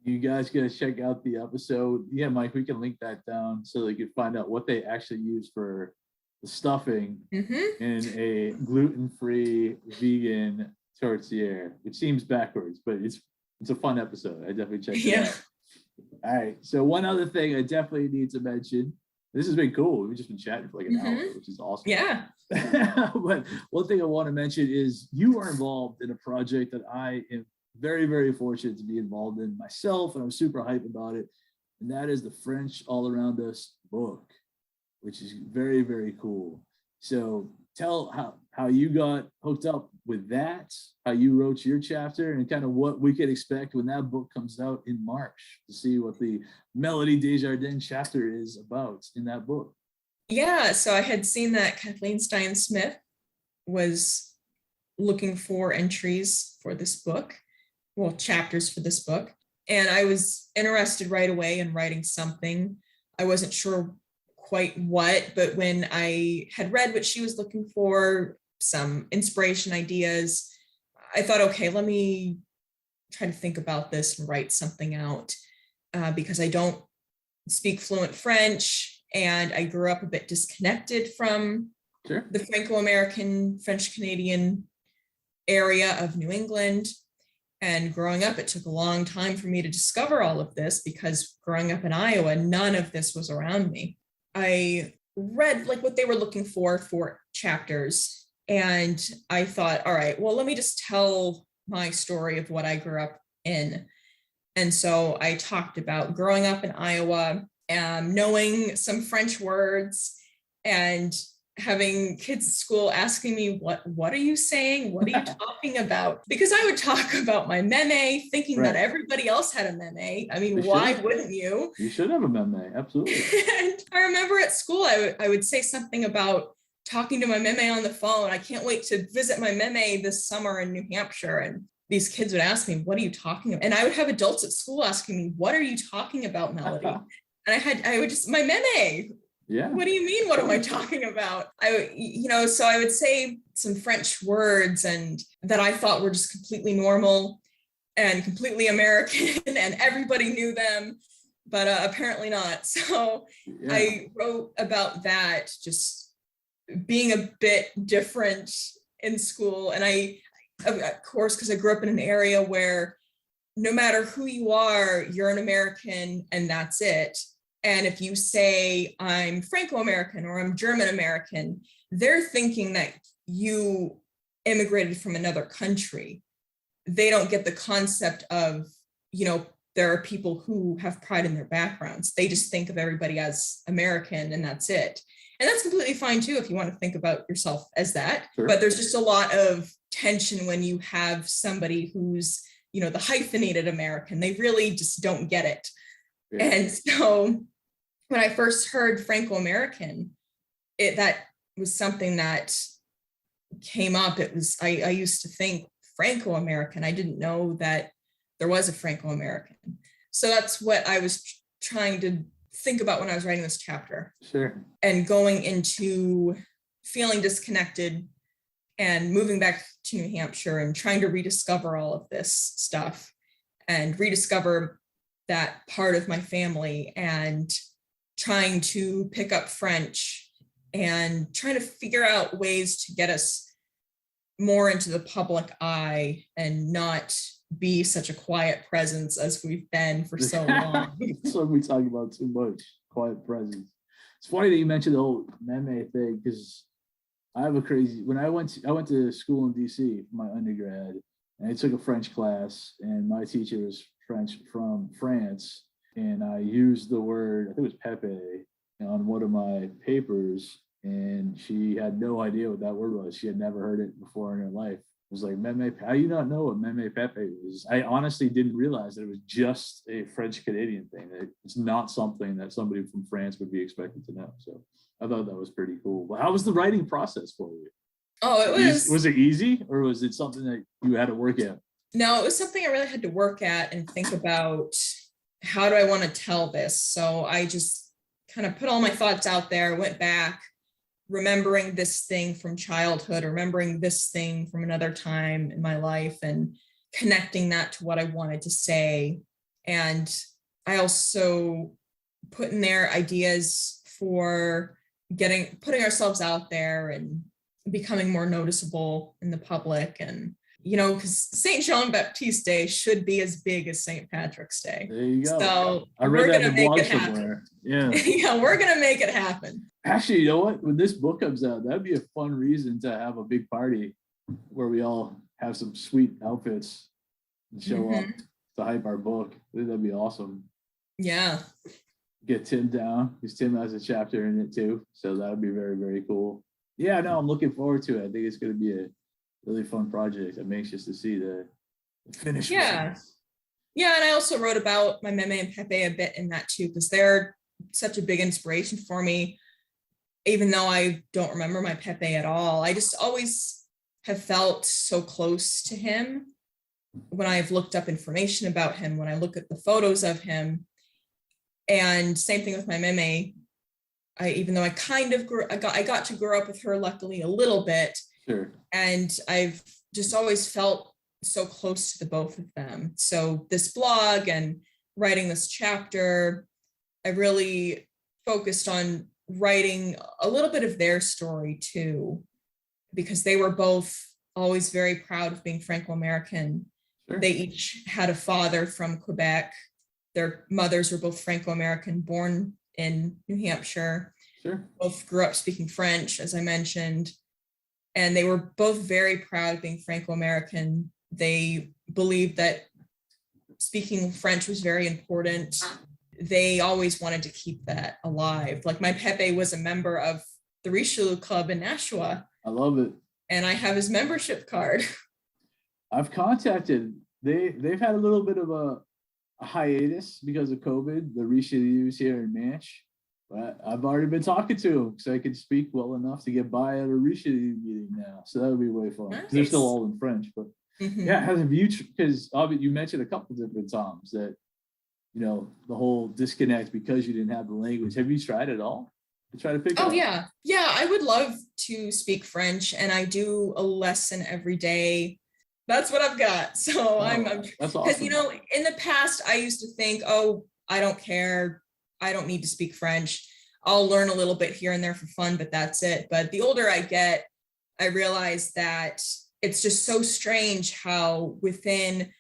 You guys got to check out the episode. Yeah, Mike, we can link that down so they can find out what they actually use for the stuffing in a gluten-free vegan tortilla, which seems backwards, but it's a fun episode. I definitely check it out. All right. So one other thing I definitely need to mention. This has been cool. We've just been chatting for like an hour, which is awesome. Yeah. But one thing I want to mention is you are involved in a project that I am very, very fortunate to be involved in myself, and I'm super hyped about it. And that is the French All Around Us book, which is very, very cool. So tell how you got hooked up with that, how you wrote your chapter, and kind of what we could expect when that book comes out in March, to see what the Melody Desjardins chapter is about in that book. Yeah, so I had seen that Kathleen Stein-Smith was looking for entries for this book, well, chapters for this book. And I was interested right away in writing something. I wasn't sure quite what, but when I had read what she was looking for, some inspiration ideas, I thought, okay, let me try to think about this and write something out, because I don't speak fluent French, and I grew up a bit disconnected from the Franco-American, French-Canadian area of New England. And growing up, it took a long time for me to discover all of this, because growing up in Iowa, none of this was around me. I read like what they were looking for chapters. And I thought, all right, well, let me just tell my story of what I grew up in. And so I talked about growing up in Iowa, knowing some French words, and having kids at school asking me, what are you saying? What are you talking about? Because I would talk about my meme, thinking Right. that everybody else had a meme. I mean, They why should. wouldn't you? You should have a meme, absolutely. And I remember at school, I would say something about talking to my meme on the phone. I can't wait to visit my meme this summer in New Hampshire. And these kids would ask me, what are you talking about? And I would have adults at school asking me, what are you talking about, Melody? And I would just, my meme. Yeah. What do you mean? What am I talking about? So I would say some French words and that I thought were just completely normal and completely American and everybody knew them, but apparently not. So yeah. I wrote about that, just being a bit different in school. And I, of course, because I grew up in an area where no matter who you are, you're an American and that's it. And if you say I'm Franco-American or I'm German-American, they're thinking that you immigrated from another country. They don't get the concept of, there are people who have pride in their backgrounds. They just think of everybody as American and that's it. And that's completely fine too, if you want to think about yourself as that. Sure. But there's just a lot of tension when you have somebody who's, the hyphenated American. They really just don't get it. Yeah. And so when I first heard Franco-American, that was something that came up. It was, I used to think Franco-American. I didn't know that there was a Franco-American. So that's what I was trying to think about when I was writing this chapter. Sure. And going into feeling disconnected and moving back to New Hampshire and trying to rediscover all of this stuff and rediscover that part of my family and trying to pick up French and trying to figure out ways to get us more into the public eye and not be such a quiet presence as we've been for so long. That's what we talk about too much, quiet presence. It's funny that you mentioned the whole meme thing, because I have a crazy, when I went to school in DC for my undergrad, and I took a French class, and my teacher was French from France, and I used the word, I think it was Pepe, on one of my papers, and she had no idea what that word was. She had never heard it before in her life. It was like, meme, how do you not know what meme Pepe is? I honestly didn't realize that it was just a French-Canadian thing. It's not something that somebody from France would be expected to know. So I thought that was pretty cool. But how was the writing process for you? Oh, it was. Was it easy, or was it something that you had to work at? No, it was something I really had to work at and think about, how do I want to tell this? So I just kind of put all my thoughts out there, went back, remembering this thing from childhood, remembering this thing from another time in my life, and connecting that to what I wanted to say. And I also put in there ideas for putting ourselves out there and becoming more noticeable in the public. And, because St. Jean Baptiste Day should be as big as St. Patrick's Day. There you go. So I read that in a blog somewhere. Yeah. Yeah, we're going to make it happen. Actually, you know what? When this book comes out, that'd be a fun reason to have a big party where we all have some sweet outfits and show up to hype our book. I think that'd be awesome. Yeah. Get Tim down, because Tim has a chapter in it too. So that would be very, very cool. Yeah, no, I'm looking forward to it. I think it's going to be a really fun project. I'm anxious to see the finished. Yeah. Yeah, and I also wrote about my meme and Pepe a bit in that too, because they're such a big inspiration for me. Even though I don't remember my Pepe at all, I just always have felt so close to him when I've looked up information about him, when I look at the photos of him. And same thing with my meme. Even though I kind of I got to grow up with her, luckily, a little bit. Sure. And I've just always felt so close to the both of them. So this blog and writing this chapter, I really focused on writing a little bit of their story too, because they were both always very proud of being Franco-American. Sure. They each had a father from Quebec. Their mothers were both Franco-American, born in New Hampshire. Sure. Both grew up speaking French, as I mentioned, and they were both very proud of being Franco-American. They believed that speaking French was very important. They always wanted to keep that alive. Like my Pepe was a member of the Richelieu Club in Nashua. I love it. And I have his membership card. I've contacted, they've had a little bit of a hiatus because of COVID, the Richelieus here in Manch. But I've already been talking to them because I can speak well enough to get by at a Richelieu meeting now. So that would be way fun. Nice. They're still all in French, but yeah, have you, because you mentioned a couple different times that, you know, the whole disconnect because you didn't have the language. Have you tried it all to try to pick it up? Oh yeah. Yeah, I would love to speak French, and I do a lesson every day. That's what I've got. So I'm that's awesome. Because, you know, in the past I used to think, oh, I don't care. I don't need to speak French. I'll learn a little bit here and there for fun, but that's it. But the older I get, I realize that it's just so strange how within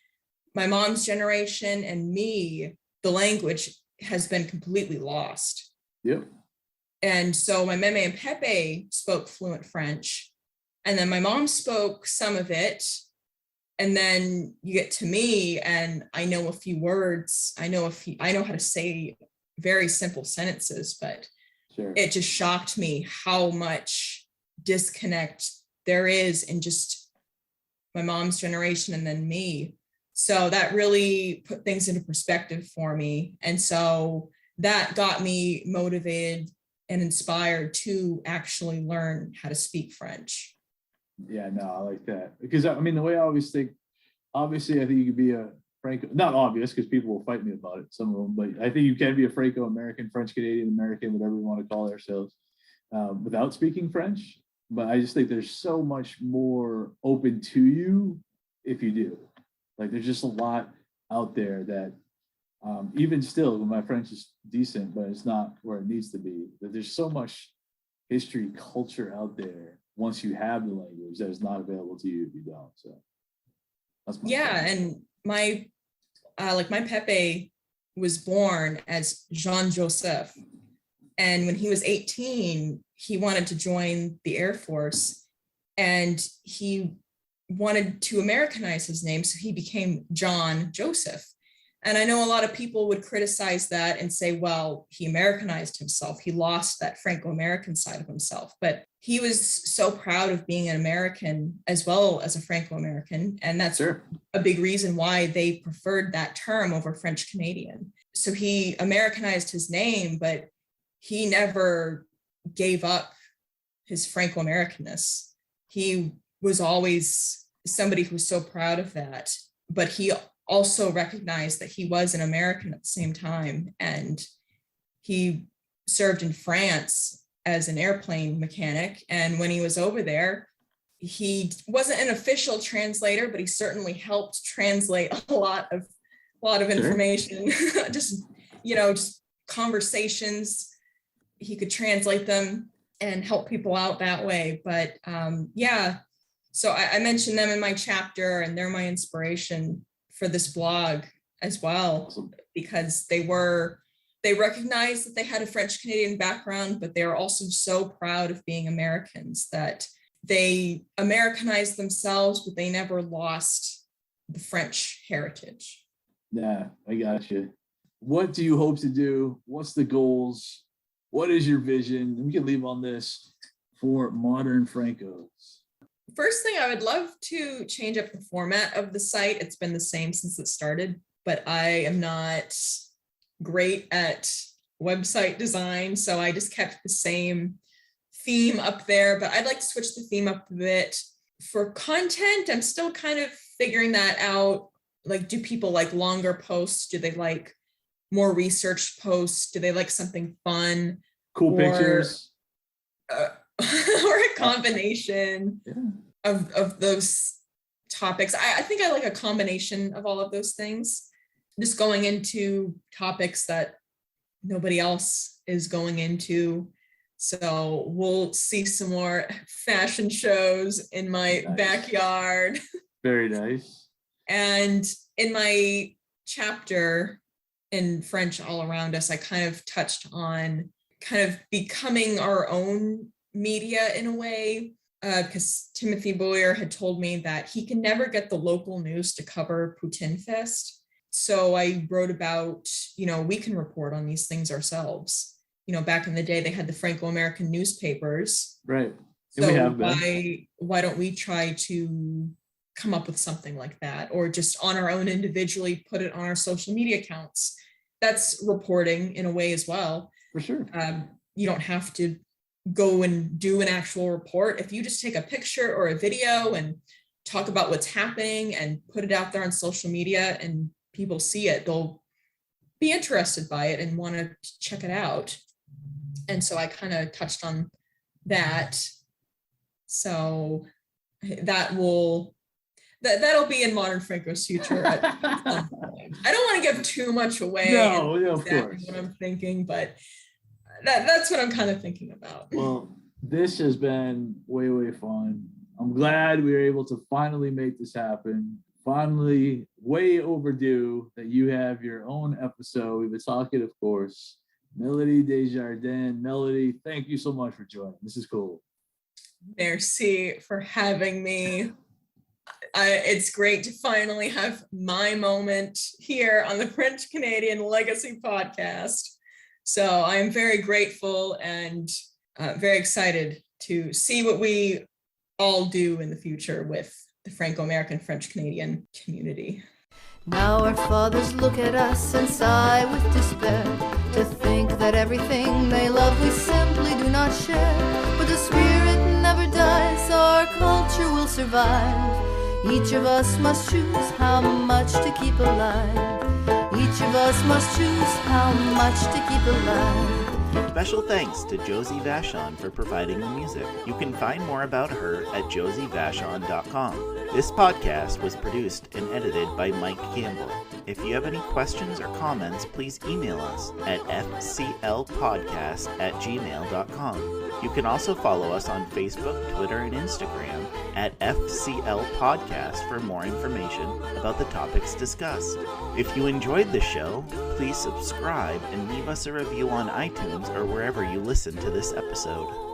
my mom's generation and me, the language has been completely lost. Yep. And so my Meme and Pepe spoke fluent French, and then my mom spoke some of it. And then you get to me and I know a few words. I know how to say very simple sentences, but sure. It just shocked me how much disconnect there is in just my mom's generation and then me. So that really put things into perspective for me. And so that got me motivated and inspired to actually learn how to speak French. Yeah, no, I like that. Because I mean, the way I always think, obviously, I think you could be a Franco, not obvious because people will fight me about it, some of them, but I think you can be a Franco-American, French-Canadian American, whatever we want to call ourselves, without speaking French. But I just think there's so much more open to you if you do. Like, there's just a lot out there that even still, my French is decent, but it's not where it needs to be. That there's so much history, culture out there once you have the language that is not available to you if you don't. So that's my yeah, and my Pepe was born as Jean Joseph, and when he was 18, he wanted to join the Air Force, and he wanted to Americanize his name, so he became John Joseph. And I know a lot of people would criticize that and say, well, he Americanized himself. He lost that Franco-American side of himself. But he was so proud of being an American as well as a Franco-American. And that's Sure. a big reason why they preferred that term over French-Canadian. So he Americanized his name, but he never gave up his Franco-Americanness. He was always somebody who was so proud of that. But he also recognized that he was an American at the same time. And he served in France as an airplane mechanic. And when he was over there, he wasn't an official translator, but he certainly helped translate a lot of information. just conversations. He could translate them and help people out that way. But so I mentioned them in my chapter, and they're my inspiration for this blog as well. Awesome. Because they recognized that they had a French Canadian background, but they are also so proud of being Americans that they Americanized themselves, but they never lost the French heritage. Yeah, I got you. What do you hope to do? What's the goals? What is your vision? We can leave on this for Modern Francos. First thing, I would love to change up the format of the site. It's been the same since it started, but I am not great at website design, so I just kept the same theme up there, but I'd like to switch the theme up a bit. For content, I'm still kind of figuring that out. Like, do people like longer posts? Do they like more research posts? Do they like something fun? Cool pictures? Or a combination of those topics. I think I like a combination of all of those things. Just going into topics that nobody else is going into. So we'll see some more fashion shows in my backyard. Very nice. And in my chapter in French All Around Us, I kind of touched on kind of becoming our own media in a way, because Timothy Boyer had told me that he can never get the local news to cover Putin Fest. So I wrote about, we can report on these things ourselves. Back in the day, they had the Franco-American newspapers. Right. So we have been. why don't we try to come up with something like that, or just on our own individually put it on our social media accounts? That's reporting in a way as well. For sure. You don't have to go and do an actual report. If you just take a picture or a video and talk about what's happening and put it out there on social media and people see it, they'll be interested by it and want to check it out. And so I kind of touched on that. So that'll be in Modern Franco's future. I don't want to give too much away. No, of course. What I'm thinking, but that's what I'm kind of thinking about. Well, this has been way, way fun. I'm glad we were able to finally make this happen. Finally, way overdue that you have your own episode. We've been talking, of course, Melody Desjardins. Melody, thank you so much for joining. This is cool. Merci for having me. It's great to finally have my moment here on the French Canadian Legacy podcast. So I'm very grateful and very excited to see what we all do in the future with the Franco-American French Canadian community. Now our fathers look at us and sigh with despair, to think that everything they love we simply do not share. But the spirit never dies, our culture will survive. Each of us must choose how much to keep alive. Each of us must choose how much to keep alive. Special thanks to Josie Vachon for providing the music. You can find more about her at josievachon.com. This podcast was produced and edited by Mike Campbell. If you have any questions or comments, please email us at fclpodcast@gmail.com. You can also follow us on Facebook, Twitter, and Instagram at FCL Podcast for more information about the topics discussed. If you enjoyed the show, please subscribe and leave us a review on iTunes or wherever you listen to this episode.